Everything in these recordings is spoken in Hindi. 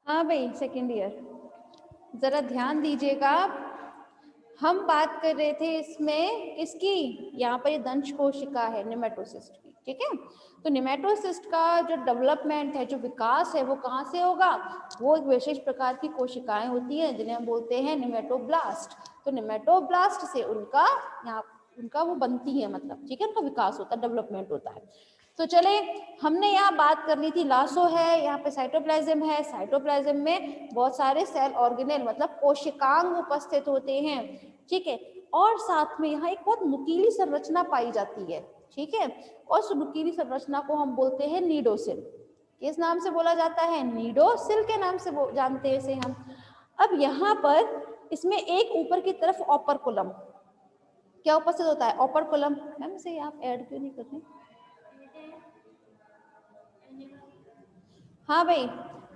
हाँ भाई, सेकेंड ईयर। जरा ध्यान दीजिएगा। हम बात कर रहे थे इसमें किसकी, यहाँ पर ये दंश कोशिका है नेमेटोसिस्ट की, ठीक है। तो नेमेटोसिस्ट का जो डेवलपमेंट है, जो विकास है, वो कहाँ से होगा? वो एक विशेष प्रकार की कोशिकाएं होती हैं जिन्हें हम बोलते हैं नेमेटोब्लास्ट। तो नेमेटोब्लास्ट से उनका वो बनती है, मतलब ठीक है, उनका विकास होता है, डेवलपमेंट होता है। तो चले, हमने यहाँ बात कर ली थी लासो है, यहाँ पे साइटोप्लाज्म है। साइटोप्लाज्म में बहुत सारे सेल ऑर्गेनेल मतलब कोशिकांग उपस्थित होते हैं, ठीक है। और साथ में यहाँ एक बहुत नुकीली संरचना पाई जाती है, ठीक है। और उस नुकीली संरचना को हम बोलते हैं नीडोसिल। किस नाम से बोला जाता है? नीडोसिल के नाम से जानते हैं इसे हम। अब यहाँ पर इसमें एक ऊपर की तरफ ऑपरकुलम क्या उपस्थित होता है? ऑपरकुलम। मैम से आप ऐड क्यों नहीं कर रहे? हाँ भाई,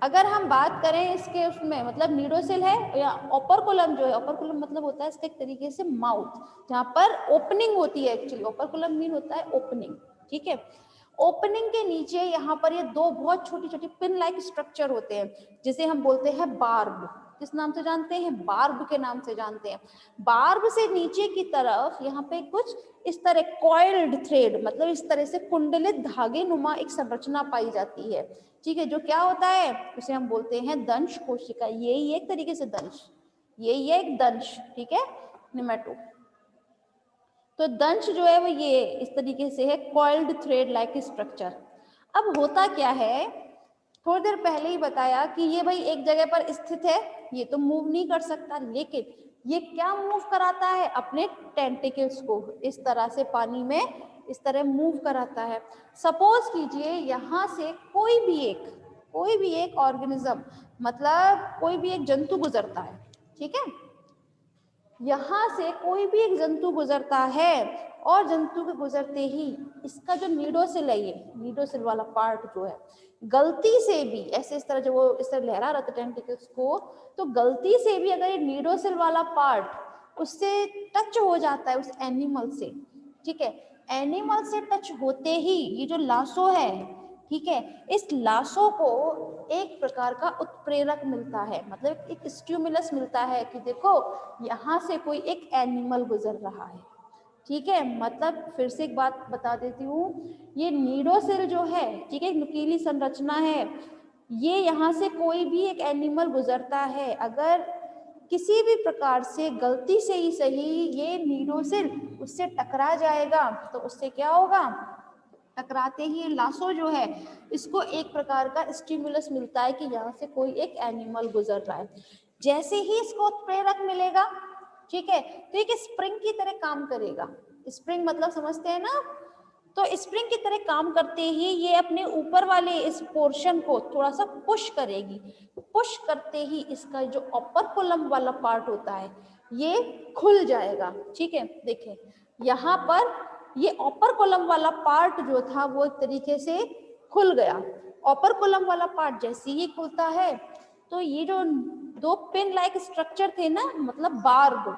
अगर हम बात करें इसके उसमें मतलब नीडोसिल है या ऑपरकुलम जो है, ऑपरकुलम मतलब होता है इसका एक तरीके से माउथ, जहाँ पर ओपनिंग होती है। एक्चुअली ऑपरकुलम मीन होता है ओपनिंग, ठीक है। ओपनिंग के नीचे यहाँ पर ये दो बहुत छोटी छोटी पिन लाइक स्ट्रक्चर होते हैं, जिसे हम बोलते हैं बार्ब। किस नाम से जानते हैं? बार्ब के नाम से जानते हैं। बार्ब से नीचे की तरफ यहाँ पे कुछ इस तरह कॉइल्ड थ्रेड मतलब इस तरह से कुंडलित धागे नुमा एक संरचना पाई जाती है, ठीक है। जो क्या होता है उसे हम बोलते हैं दंश कोशिका। यही एक तरीके से दंश, यही है एक दंश, ठीक है, निमेटो। तो दंश जो है वो ये इस तरीके से है, कॉइल्ड थ्रेड लाइक स्ट्रक्चर। अब होता क्या है, थोड़ी देर पहले ही बताया कि ये भाई एक जगह पर स्थित है, ये तो मूव नहीं कर सकता, लेकिन ये क्या मूव कराता है? अपने टेंटिकल्स को इस तरह से पानी में इस तरह मूव कराता है। सपोज कीजिए यहाँ से कोई भी एक ऑर्गेनिज्म मतलब कोई भी एक जंतु गुजरता है, ठीक है। यहाँ से कोई भी एक जंतु गुजरता है और जंतु के गुजरते ही इसका जो नीडोसिल है, ये नीडोसिल वाला पार्ट जो है, गलती से भी ऐसे इस तरह जो वो इस तरह लहरा रहा था टेंटिकल्स को, तो गलती से भी अगर ये नीडोसिल वाला पार्ट उससे टच हो जाता है उस एनिमल से, ठीक है, एनिमल से टच होते ही ये जो लासो है, ठीक है, इस लासो को एक प्रकार का उत्प्रेरक मिलता है, मतलब एक स्टिमुलस मिलता है कि देखो यहाँ से कोई एक एनिमल गुजर रहा है, ठीक है। मतलब फिर से एक बात बता देती हूँ, ये नीडोसिल जो है, ठीक है, नुकीली संरचना है, ये यहाँ से कोई भी एक एनिमल गुजरता है, अगर किसी भी प्रकार से गलती से ही सही ये नीडोसिल उससे टकरा जाएगा तो उससे क्या होगा? टकराते ही लासो जो है इसको एक प्रकार का स्टिमुलस मिलता है कि यहाँ से कोई एक एनिमल गुजर रहा है। जैसे ही इसको उत्प्रेरक मिलेगा, ठीक है, तो एक स्प्रिंग की तरह काम करेगा। स्प्रिंग मतलब समझते हैं ना? तो स्प्रिंग की तरह काम करते ही ये अपने ऊपर वाले इस पोर्शन को थोड़ा सा पुश करेगी। पुश करते ही इसका जो अपर कोलम वाला पार्ट होता है ये खुल जाएगा, ठीक है। देखें यहाँ पर ये अपर कोलम वाला पार्ट जो था वो एक तरीके से खुल गया। अपर कोलम वाला पार्ट जैसे ही खुलता है तो ये जो दो पिन लाइक स्ट्रक्चर थे ना, मतलब बार्ब,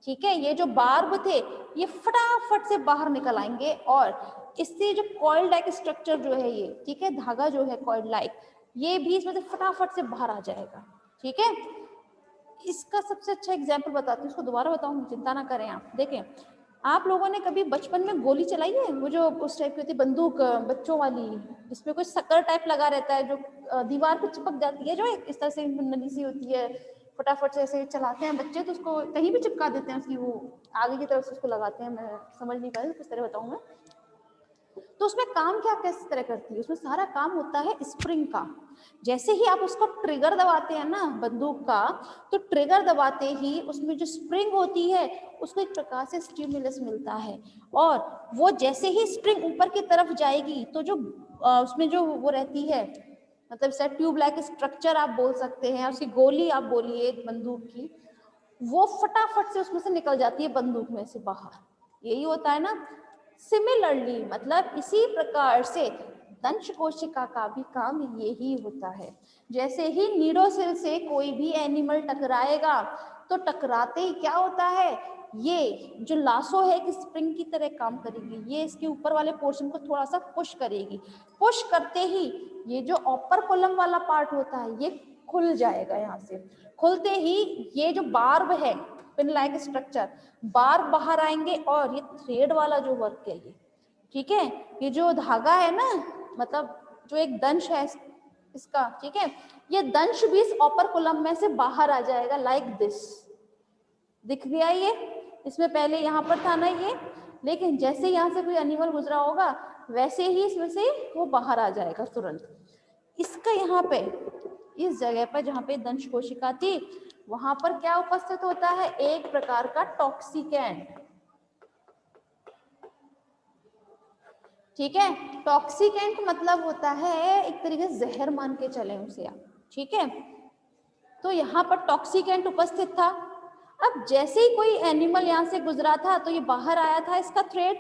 ठीक है, ये जो बार्ब थे ये फटाफट से बाहर निकल आएंगे और इससे जो कॉइल लाइक स्ट्रक्चर जो है ये, ठीक है, धागा जो है कॉइल लाइक, ये भी इसमें से फटाफट से बाहर आ जाएगा, ठीक है। इसका सबसे अच्छा एग्जाम्पल बताती हूँ, इसको दोबारा बताऊँ, चिंता ना करें आप। देखें, आप लोगों ने कभी बचपन में गोली चलाई है? वो जो उस टाइप की होती है बंदूक बच्चों वाली, जिसमें कोई शक्कर टाइप लगा रहता है, जो दीवार पे चिपक जाती है, जो इस तरह से नली सी होती है, फटाफट से ऐसे चलाते हैं बच्चे तो उसको कहीं भी चिपका देते हैं, उसकी वो आगे की तरफ से उसको लगाते हैं। मैं समझ नहीं पा रही किस तरह बताऊँ मैं। तो उसमें काम क्या किस तरह करती है? उसमें सारा काम होता है स्प्रिंग का। जैसे ही आप उसको ट्रिगर दबाते हैं ना बंदूक का, तो ट्रिगर दबाते ही उसमें जो स्प्रिंग होती है उसको एक प्रकार से स्टिमुलस मिलता है, और वो जैसे ही स्प्रिंग ऊपर की तरफ जाएगी तो जो उसमें जो वो रहती है, मतलब सर ट्यूब लाइक स्ट्रक्चर आप बोल सकते हैं, उसकी गोली आप बोलिए बंदूक की, वो फटाफट से उसमें से निकल जाती है बंदूक में से बाहर। यही होता है ना। सिमिलरली मतलब इसी प्रकार से दंश कोशिका का भी काम यही होता है। जैसे ही नीडोसिल से कोई भी एनिमल टकराएगा तो टकराते ही क्या होता है, ये जो लासो है कि स्प्रिंग की तरह काम करेगी, ये इसके ऊपर वाले पोर्शन को थोड़ा सा पुश करेगी। पुश करते ही ये जो अपर कॉलम वाला पार्ट होता है ये खुल जाएगा। यहाँ से खुलते ही ये जो बार्ब है, पिन लाइक स्ट्रक्चर, बार्ब बाहर आएंगे और ये थ्रेड वाला जो वर्क है ये, ठीक है, ये जो धागा है ना, मतलब जो एक दंश है इसका, ठीक है, ये दंश भी इस अपर कॉलम में से बाहर आ जाएगा लाइक दिस। दिख गया ये, इसमें पहले यहाँ पर था ना ये, लेकिन जैसे यहाँ से कोई एनिमल गुजरा होगा वैसे ही इसमें से वो बाहर आ जाएगा तुरंत। इसका यहाँ पे इस जगह पर जहाँ पे दंश कोशिका थी वहां पर क्या उपस्थित होता है, एक प्रकार का टॉक्सिकेंट, ठीक है। टॉक्सिकेंट मतलब होता है एक तरीके से जहर मान के चले उसे आप, ठीक है। तो यहाँ पर टॉक्सिकेंट उपस्थित था। अब जैसे ही कोई एनिमल यहाँ से गुजरा था तो ये बाहर आया था इसका थ्रेड,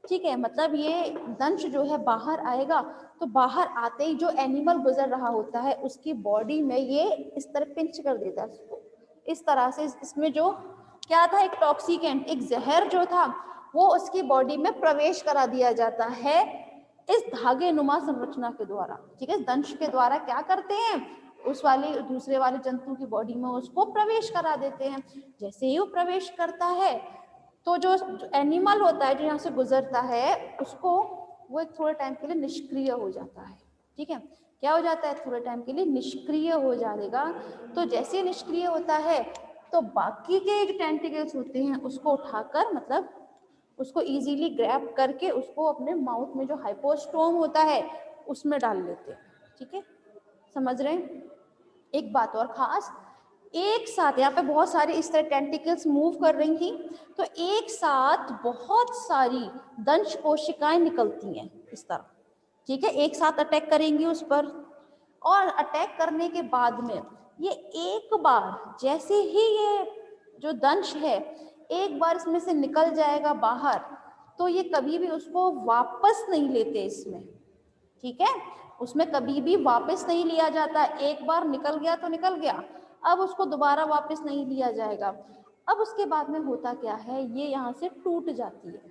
ठीक है, मतलब ये दंश जो है बाहर आएगा, तो बाहर आते ही जो एनिमल गुजर रहा होता है उसकी बॉडी में ये इस तरह पिंच कर देता है उसको, इस तरह से इसमें जो क्या था, एक टॉक्सिकेंट, एक जहर जो था वो उसकी बॉडी में प्रवेश करा दिया जाता है इस धागे नुमा संरचना के द्वारा, ठीक है। दंश के द्वारा क्या करते हैं, उस वाले दूसरे वाले जंतु की बॉडी में उसको प्रवेश करा देते हैं। जैसे ही वो प्रवेश करता है तो जो एनिमल होता है जो यहाँ से गुजरता है उसको वो एक थोड़े टाइम के लिए निष्क्रिय हो जाता है, ठीक है। क्या हो जाता है, थोड़े टाइम के लिए निष्क्रिय हो जाएगा। तो जैसे निष्क्रिय होता है तो बाकी के जो टेंटिकल्स होते हैं उसको उठाकर, मतलब उसको इजीली ग्रैब करके उसको अपने माउथ में जो हाइपोस्टोम होता है उसमें डाल लेते हैं, ठीक है, समझ रहे हैं। एक बात और खास, एक साथ यहाँ पे बहुत सारी इस तरह टेंटिकल्स मूव कर रही थी, तो एक साथ बहुत सारी दंश कोशिकाएं निकलती हैं इस तरह, ठीक है, एक साथ अटैक करेंगी उस पर। और अटैक करने के बाद में ये एक बार जैसे ही ये जो दंश है एक बार इसमें से निकल जाएगा बाहर, तो ये कभी भी उसको वापस नहीं लेते इसमें, ठीक है, उसमें कभी भी वापस नहीं लिया जाता। एक बार निकल गया तो निकल गया, अब उसको दोबारा वापस नहीं लिया जाएगा। अब उसके बाद में होता क्या है, ये यहाँ से टूट जाती है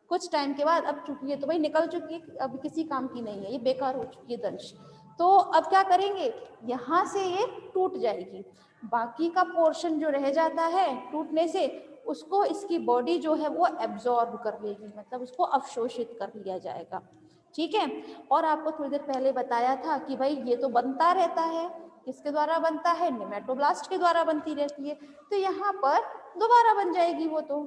कुछ टाइम के बाद। अब चूंकि ये तो भाई निकल चुकी है, अब किसी काम की नहीं है, ये बेकार हो चुकी है दंश, तो अब क्या करेंगे, यहाँ से ये टूट जाएगी, बाकी का पोर्शन जो रह जाता है टूटने से उसको इसकी बॉडी जो है वो एब्जॉर्ब कर लेगी, मतलब उसको अवशोषित कर लिया जाएगा, ठीक है। और आपको थोड़ी देर पहले बताया था कि भाई ये तो बनता रहता है, किसके द्वारा बनता है, नेमेटोब्लास्ट के द्वारा बनती रहती है, तो यहाँ पर दोबारा बन जाएगी वो तो,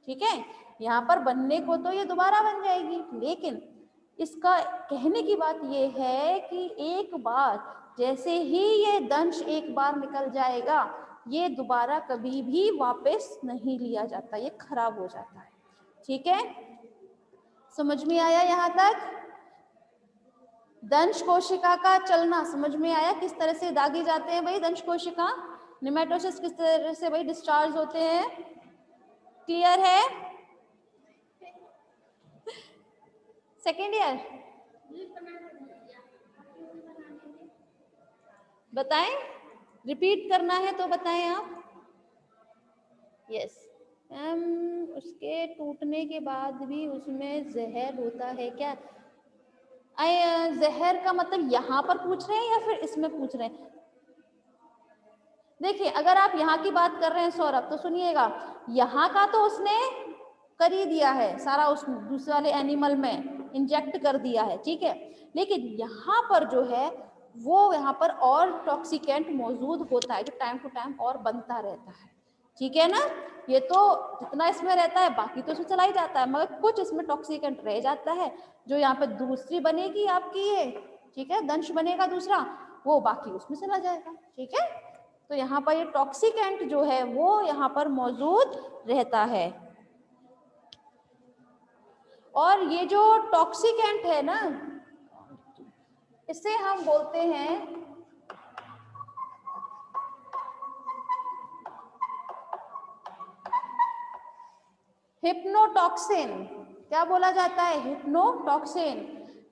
ठीक है, यहाँ पर बनने को तो ये दोबारा बन जाएगी। लेकिन इसका कहने की बात ये है कि एक बार जैसे ही ये दंश एक बार निकल जाएगा ये दोबारा कभी भी वापस नहीं लिया जाता, ये खराब हो जाता है, ठीक है। समझ में आया यहाँ तक? दंश कोशिका का चलना समझ में आया, किस तरह से दागे जाते हैं भाई दंश कोशिका, निमेटोसिस किस तरह से भाई डिस्चार्ज होते हैं, क्लियर है? सेकेंड ईयर बताएं, रिपीट करना है तो बताएं आप। यस मैम, उसके टूटने के बाद भी उसमें जहर होता है क्या? जहर का मतलब यहाँ पर पूछ रहे हैं या फिर इसमें पूछ रहे हैं? देखिए अगर आप यहाँ की बात कर रहे हैं सौरभ तो सुनिएगा, यहाँ का तो उसने कर ही दिया है सारा, उस दूसरे वाले एनिमल में इंजेक्ट कर दिया है, ठीक है, लेकिन यहाँ पर जो है वो यहाँ पर और टॉक्सिकेंट मौजूद होता है जो टाइम टू टाइम और बनता रहता है, ठीक है ना। ये तो जितना इसमें रहता है बाकी तो इसमें चला ही जाता है, मगर कुछ इसमें टॉक्सिकेंट रह जाता है जो यहाँ पे दूसरी बनेगी आपकी ये, ठीक है, दंश बनेगा दूसरा, वो बाकी उसमें चला जाएगा, ठीक है। तो यहाँ पर ये टॉक्सिकेंट जो है वो यहाँ पर मौजूद रहता है। और ये जो टॉक्सिकेंट है ना इसे हम बोलते हैं हिप्नोटॉक्सिन। क्या बोला जाता है? हिप्नोटॉक्सिन।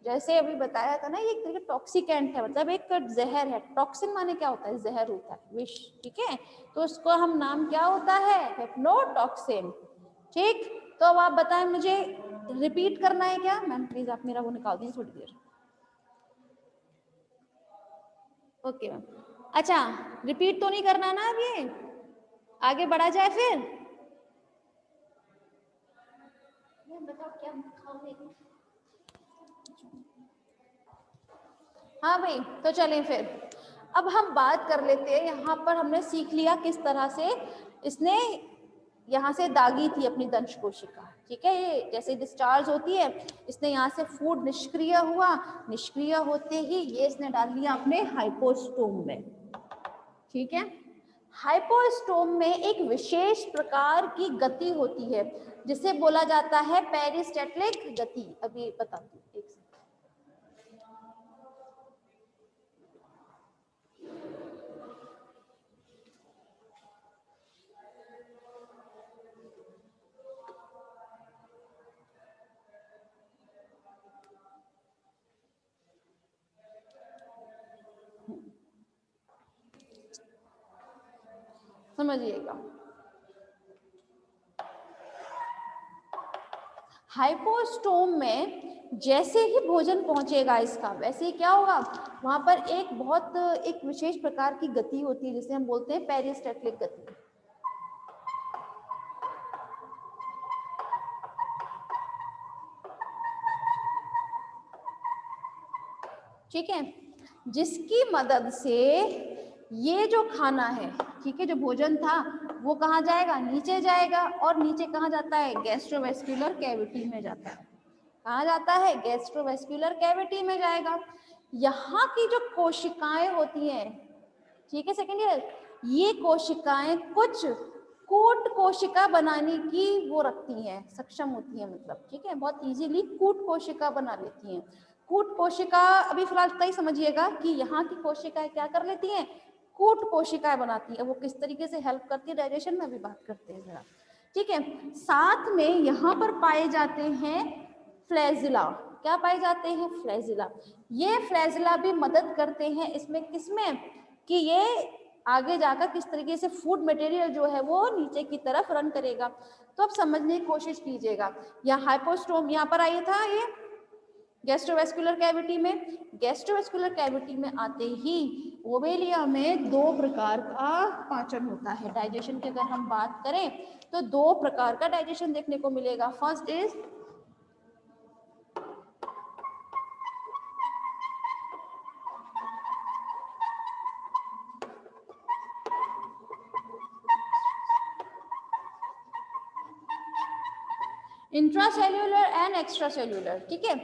जैसे अभी बताया था ना, ये एक तरीके टॉक्सिकेंट है, मतलब एक जहर है। टॉक्सिन माने क्या होता है? जहर होता है, विष, ठीक है। तो उसको हम नाम क्या होता है? हिप्नोटॉक्सिन, ठीक। तो अब आप बताएं मुझे, रिपीट करना है क्या? मैम प्लीज आप मेरा वो निकाल दीजिए थोड़ी देर। Okay ma'am. अच्छा, रिपीट तो नहीं करना ना, अब ये आगे बढ़ा जाए फिर। बताओ क्या खाओगे? हाँ भाई, तो चलें फिर। अब हम बात कर लेते हैं, यहाँ पर हमने सीख लिया किस तरह से इसने यहाँ से दागी थी अपनी दंश कोशिका, ठीक है। ये जैसे डिस्चार्ज होती है, इसने यहाँ से फूड निष्क्रिय हुआ, निष्क्रिय होते ही ये इसने डाल दिया अपने हाइपोस्टोम में, ठीक है। हाइपोस्टोम में एक विशेष प्रकार की गति होती है जिसे बोला जाता है पेरिस्टेटलिक गति। अभी बताती हूँ, एक सेकंड। समझिएगा, हाइपोस्टोम में जैसे ही भोजन पहुंचेगा इसका, वैसे ही क्या होगा, वहां पर एक विशेष प्रकार की गति होती है जिसे हम बोलते हैं पेरिस्टेटलिक गति, ठीक है। जिसकी मदद से ये जो खाना है, ठीक है, जो भोजन था वो कहाँ जाएगा? नीचे जाएगा, और नीचे कहाँ जाता है? गैस्ट्रोवेस्कुलर कैविटी में जाता है। कहाँ जाता है? गैस्ट्रोवेस्कुलर कैविटी में जाएगा। यहाँ की जो कोशिकाएं होती हैं, ठीक है सेकेंड ईयर, ये कोशिकाएं कुछ कूट कोशिका बनाने की वो रखती हैं, सक्षम होती हैं, मतलब ठीक है, बहुत इजीली कूट कोशिका बना लेती हैं। कूट कोशिका अभी फिलहाल तक समझिएगा कि यहाँ की कोशिकाएं क्या कर लेती हैं? कूट कोशिकाएं बनाती है। वो किस तरीके से हेल्प करती है डाइजेशन में, अभी बात करते हैं जरा, ठीक है। साथ में यहाँ पर पाए जाते हैं फ्लैजिला। क्या पाए जाते हैं? फ्लैजिला। ये फ्लैजिला भी मदद करते हैं इसमें, किसमें? कि ये आगे जाकर किस तरीके से फूड मटेरियल जो है वो नीचे की तरफ रन करेगा। तो अब समझने की कोशिश कीजिएगा, यहाँ हाइपोस्टोम यहाँ पर आया था, ये गैस्ट्रोवेस्कुलर कैविटी में। गैस्ट्रोवेस्कुलर कैविटी में आते ही ओवेलिया में दो प्रकार का पाचन होता है। डाइजेशन की अगर हम बात करें तो दो प्रकार का डाइजेशन देखने को मिलेगा। First is intracellular and extracellular, ठीक है।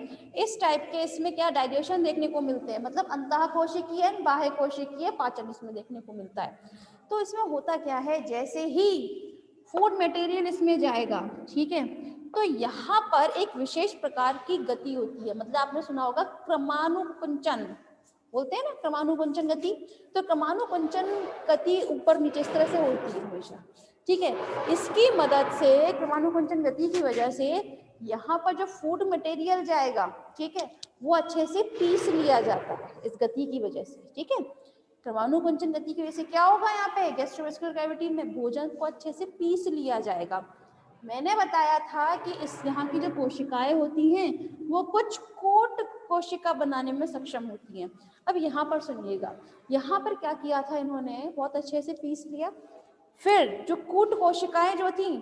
इस टाइप के इसमें क्या डाइजेशन देखने को मिलते हैं, मतलब अंतः कोशिकीय बाह्य कोशिकीय पाचन इसमें देखने को मिलता है। तो इसमें होता क्या है, जैसे ही फूड मटेरियल इसमें जाएगा, ठीक है, तो यहाँ पर एक विशेष प्रकार की गति होती है, मतलब आपने सुना होगा क्रमानुकुंचन, बोलते हैं ना क्रमानुकुंचन गति। तो क्रमानुकुंचन गति ऊपर नीचे इस तरह से होती है हमेशा, ठीक है। इसकी मदद से, क्रमानुकुंचन गति की वजह से यहाँ पर जो फूड मटेरियल जाएगा, ठीक है, वो अच्छे से पीस लिया जाता है इस गति की वजह से, ठीक है। क्रमानुकुंचन गति की वजह से क्या होगा, यहाँ पे गैस्ट्रोवेस्कुलर कैविटी में भोजन को अच्छे से पीस लिया जाएगा। मैंने बताया था कि इस यहाँ की जो कोशिकाएं होती हैं वो कुछ कोट कोशिका बनाने में सक्षम होती हैं। अब यहाँ पर सुनिएगा, यहाँ पर क्या किया था इन्होंने, बहुत अच्छे से पीस लिया, फिर जो कूट कोशिकाएं जो थी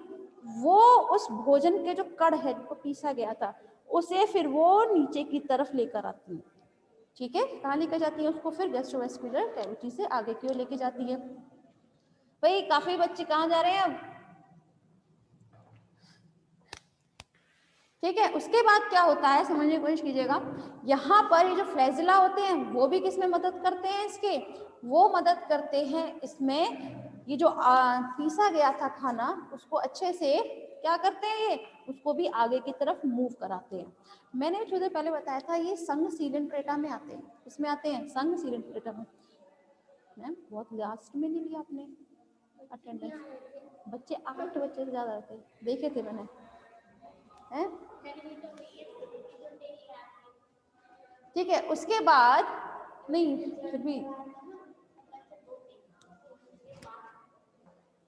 वो उस भोजन के जो कण है जिसको पीसा गया था उसे फिर वो नीचे की तरफ लेकर आती है, ठीक है। कहाँ लेकर जाती है उसको? फिर गैस्ट्रोवेस्कुलर कैविटी से आगे की ओर लेके जाती है। भाई काफी बच्चे कहाँ जा रहे हैं अब, ठीक है। उसके बाद क्या होता है समझने की कोशिश कीजिएगा, यहाँ पर ये जो फ्लैजिला होते हैं वो भी किसमें मदद करते हैं इसके? वो मदद करते हैं इसमें, ये जो पीसा गया था खाना उसको अच्छे से क्या करते हैं, ये उसको भी आगे की तरफ मूव कराते हैं। मैंने थोड़ी देर पहले बताया था ये संघ सीलेंट्रेटा में आते हैं, इसमें आते हैं संघ सीलेंट्रेटा में। मैम बहुत लास्ट में नहीं लिया आपने अटेंडेंस, बच्चे 8 बच्चे से ज्यादा थे, देखे थे मैंने, हैं? ठीक है, उसके बाद नहीं, फिर भी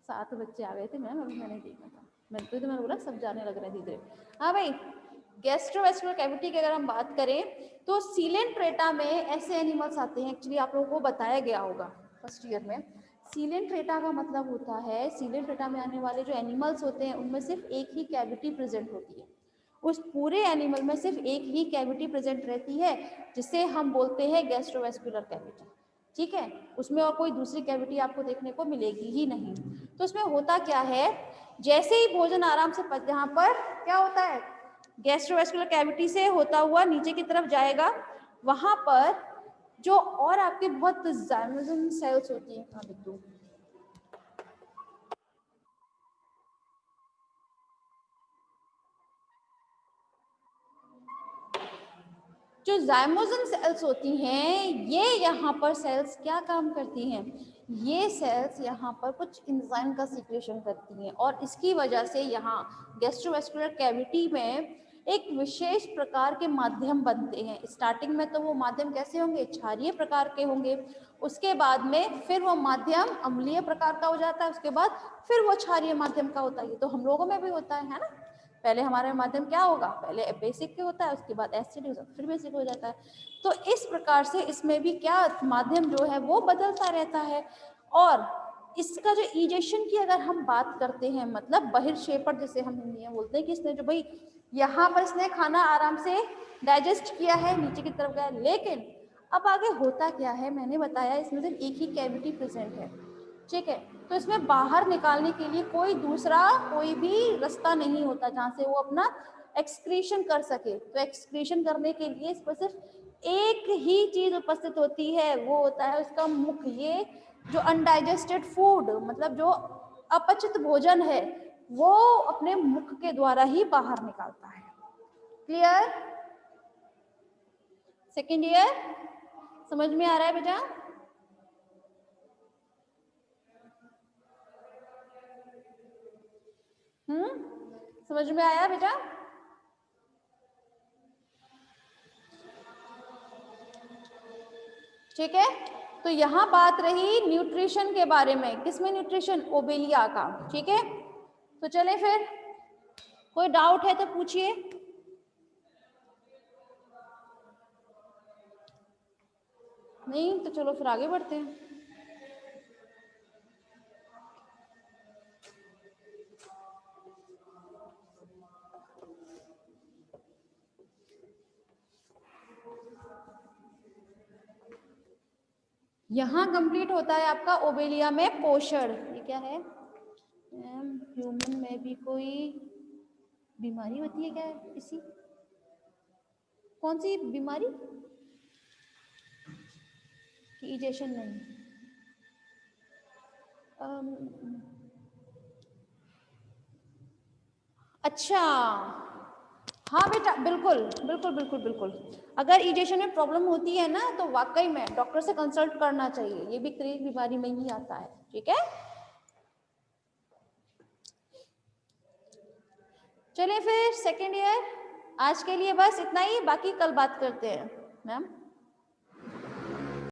7 बच्चे आ गए थे मैम, अभी मैंने देखा था, मैंने बोला सब जाने लग रहे हैं धीरे धीरे। हाँ भाई, गैस्ट्रोवेस्कुलर कैविटी की अगर हम बात करें तो सीलेंट्रेटा में ऐसे एनिमल्स आते हैं, एक्चुअली आप लोगों को बताया गया होगा फर्स्ट ईयर में। सीलेंट्रेटा का मतलब होता है, सीलेंट्रेटा में आने वाले जो एनिमल्स होते हैं उनमें सिर्फ एक ही कैविटी प्रेजेंट होती है, उस पूरे एनिमल में सिर्फ एक ही कैविटी प्रेजेंट रहती है, जिसे हम बोलते हैं गैस्ट्रोवेस्कुलर कैविटी। ठीक है, उसमें और कोई दूसरी कैविटी आपको देखने को मिलेगी ही नहीं। तो उसमें होता क्या है, जैसे ही भोजन आराम से पच, यहाँ पर क्या होता है, गैस्ट्रोवेस्कुलर कैविटी से होता हुआ नीचे की तरफ जाएगा, वहां पर जो और आपके बहुत ज़ाइमोसिन सेल्स होती हैं, कहाँ लिख दूं, जो ज़ाइमोसिन सेल्स होती हैं, ये यहाँ पर सेल्स क्या काम करती हैं, ये सेल्स यहाँ पर कुछ एंजाइम का सीक्रेशन करती हैं, और इसकी वजह से यहाँ गैस्ट्रोवेस्कुलर कैविटी में एक विशेष प्रकार के माध्यम बनते हैं। स्टार्टिंग में तो वो माध्यम कैसे होंगे, क्षारीय प्रकार के होंगे, उसके बाद में फिर वो माध्यम अम्लीय प्रकार का हो जाता है, उसके बाद फिर वो क्षारीय माध्यम का होता है। ये तो हम लोगों में भी होता है ना, पहले हमारे माध्यम क्या होगा, पहले बेसिक के होता है, उसके बाद एसिड हो जाता है, फिर बेसिक हो जाता है। तो इस प्रकार से इसमें भी क्या माध्यम जो है वो बदलता रहता है। और इसका जो इजेशन की अगर हम बात करते हैं, मतलब बहिर्क्षेपण जिसे हम हिंदी में बोलते हैं, कि इसने जो भाई यहाँ पर इसने खाना आराम से डाइजेस्ट किया है, नीचे की तरफ गया, लेकिन अब आगे होता क्या है, मैंने बताया इसमें सिर्फ एक ही कैविटी प्रेजेंट है। ठीक है, तो इसमें बाहर निकालने के लिए कोई दूसरा कोई भी रास्ता नहीं होता जहां से वो अपना एक्सक्रीशन कर सके। तो एक्सक्रीशन करने के लिए इस पर सिर्फ एक ही चीज उपस्थित होती है, वो होता है उसका मुख। ये जो अनडाइजेस्टेड फूड, मतलब जो अपचित भोजन है, वो अपने मुख के द्वारा ही बाहर निकालता है। क्लियर? सेकेंड ईयर समझ में आ रहा है बेटा? समझ में आया बेटा? ठीक है, तो यहाँ बात रही न्यूट्रिशन के बारे में, किसमें न्यूट्रिशन, ओबेलिया का। ठीक है, तो चले फिर, कोई डाउट है तो पूछिए। नहीं तो चलो फिर आगे बढ़ते हैं। यहाँ कंप्लीट होता है आपका ओबेलिया में पोषण। ये क्या है, ह्यूमन में भी कोई बीमारी होती है क्या, इसी कौन सी बीमारी, इजेशन नहीं, अच्छा हाँ बेटा, बिल्कुल बिल्कुल बिल्कुल बिल्कुल, अगर इजेशन में प्रॉब्लम होती है ना, तो वाकई में डॉक्टर से कंसल्ट करना चाहिए, ये भी क्रेज बीमारी में ही आता है। ठीक है, चलिए फिर सेकेंड ईयर आज के लिए बस इतना ही, बाकी कल बात करते हैं मैम।